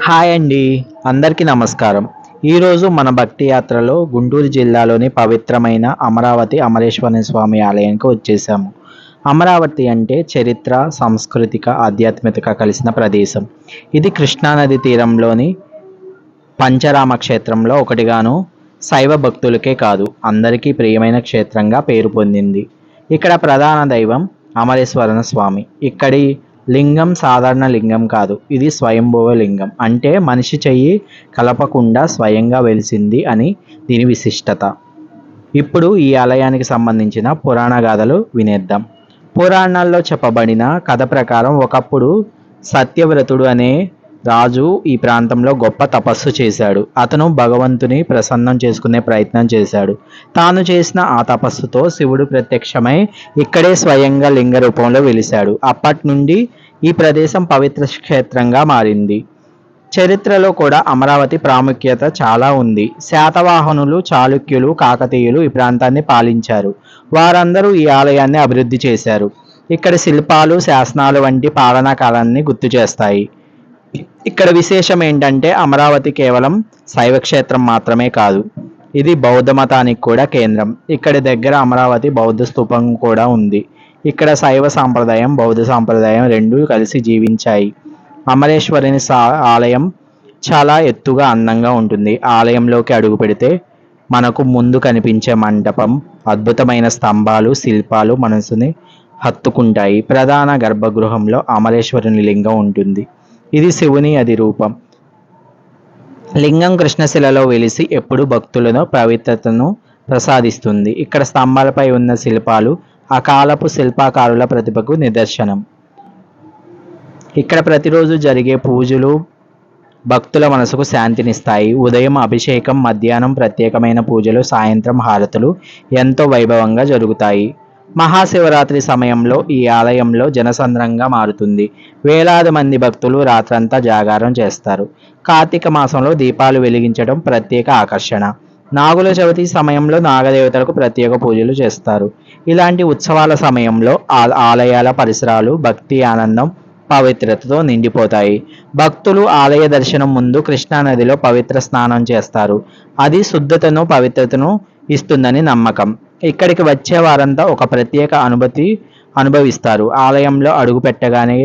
Hi అండి, అందరికీ నమస్కారం. ఈరోజు మన భక్తి యాత్రలో గుంటూరు జిల్లాలోని పవిత్రమైన అమరావతి అమరేశ్వర స్వామి ఆలయానికి వచ్చేసాము. అమరావతి అంటే చరిత్ర, సాంస్కృతిక, ఆధ్యాత్మికత కలిసిన ప్రదేశం. ఇది కృష్ణానది తీరంలోని పంచరామ క్షేత్రంలో ఒకటిగాను శైవ భక్తులకే కాదు అందరికీ ప్రియమైన క్షేత్రంగా పేరు పొందింది. ఇక్కడ ప్రధాన దైవం అమరేశ్వర స్వామి. ఇక్కడి లింగం సాధారణ లింగం కాదు, ఇది స్వయంభువ లింగం. అంటే మనిషి చెయ్యి కలపకుండా స్వయంగా వెలిసింది అని దీని విశిష్టత. ఇప్పుడు ఈ ఆలయానికి సంబంధించిన పురాణ గాథలు వినేద్దాం. పురాణాల్లో చెప్పబడిన కథ ప్రకారం ఒకప్పుడు సత్యవ్రతుడు అనే రాజు ఈ ప్రాంతంలో గొప్ప తపస్సు చేశాడు. అతను భగవంతుని ప్రసన్నం చేసుకునే ప్రయత్నం చేశాడు. తాను చేసిన ఆ తపస్సుతో శివుడు ప్రత్యక్షమై ఇక్కడే స్వయంగా లింగ రూపంలో వెలిశాడు. అప్పటి నుండి ఈ ప్రదేశం పవిత్ర క్షేత్రంగా మారింది. చరిత్రలో కూడా అమరావతి ప్రాముఖ్యత చాలా ఉంది. శాతవాహనులు, చాళుక్యులు, కాకతీయులు ఈ ప్రాంతాన్ని పాలించారు. వారందరూ ఈ ఆలయాన్ని అభివృద్ధి చేశారు. ఇక్కడి శిల్పాలు, శాసనాలు వంటి పాలనా కాలాన్ని గుర్తు చేస్తాయి. ఇక్కడ విశేషం ఏంటంటే అమరావతి కేవలం శైవ క్షేత్రం మాత్రమే కాదు, ఇది బౌద్ధ మతానికి కూడా కేంద్రం. ఇక్కడి దగ్గర అమరావతి బౌద్ధ స్తూపం కూడా ఉంది. ఇక్కడ శైవ సాంప్రదాయం, బౌద్ధ సాంప్రదాయం రెండూ కలిసి జీవించాయి. అమరేశ్వరుని ఆలయం చాలా ఎత్తుగా అందంగా ఉంటుంది. ఆలయంలోకి అడుగు పెడితే మనకు ముందు కనిపించే మంటపం, అద్భుతమైన స్తంభాలు, శిల్పాలు మనసుని హత్తుకుంటాయి. ప్రధాన గర్భగృహంలో అమరేశ్వరుని లింగం ఉంటుంది. ఇది శివుని అది రూపం. లింగం కృష్ణశిలలో వెలిసి ఎప్పుడు భక్తులను పవిత్రతను ప్రసాదిస్తుంది. ఇక్కడ స్తంభాలపై ఉన్న శిల్పాలు అకాలపు శిల్పకారుల ప్రతిభకు నిదర్శనం. ఇక్కడ ప్రతిరోజు జరిగే పూజలు భక్తుల మనసుకు శాంతినిస్తాయి. ఉదయం అభిషేకం, మధ్యాహ్నం ప్రత్యేకమైన పూజలు, సాయంత్రం హారతులు ఎంతో వైభవంగా జరుగుతాయి. మహాశివరాత్రి సమయంలో ఈ ఆలయంలో జనసంద్రంగా మారుతుంది. వేలాది మంది భక్తులు రాత్రంతా జాగారం చేస్తారు. కార్తీక మాసంలో దీపాలు వెలిగించడం ప్రత్యేక ఆకర్షణ. నాగుల చవితి సమయంలో నాగదేవతలకు ప్రత్యేక పూజలు చేస్తారు. ఇలాంటి ఉత్సవాల సమయంలో ఆలయాల పరిసరాలు భక్తి, ఆనందం, పవిత్రతతో నిండిపోతాయి. భక్తులు ఆలయ దర్శనం ముందు కృష్ణానదిలో పవిత్ర స్నానం చేస్తారు. అది శుద్ధతను, పవిత్రతను ఇస్తుందని నమ్మకం. ఇక్కడికి వచ్చే వారంతా ఒక ప్రత్యేక అనుభూతి అనుభవిస్తారు. ఆలయంలో అడుగు పెట్టగానే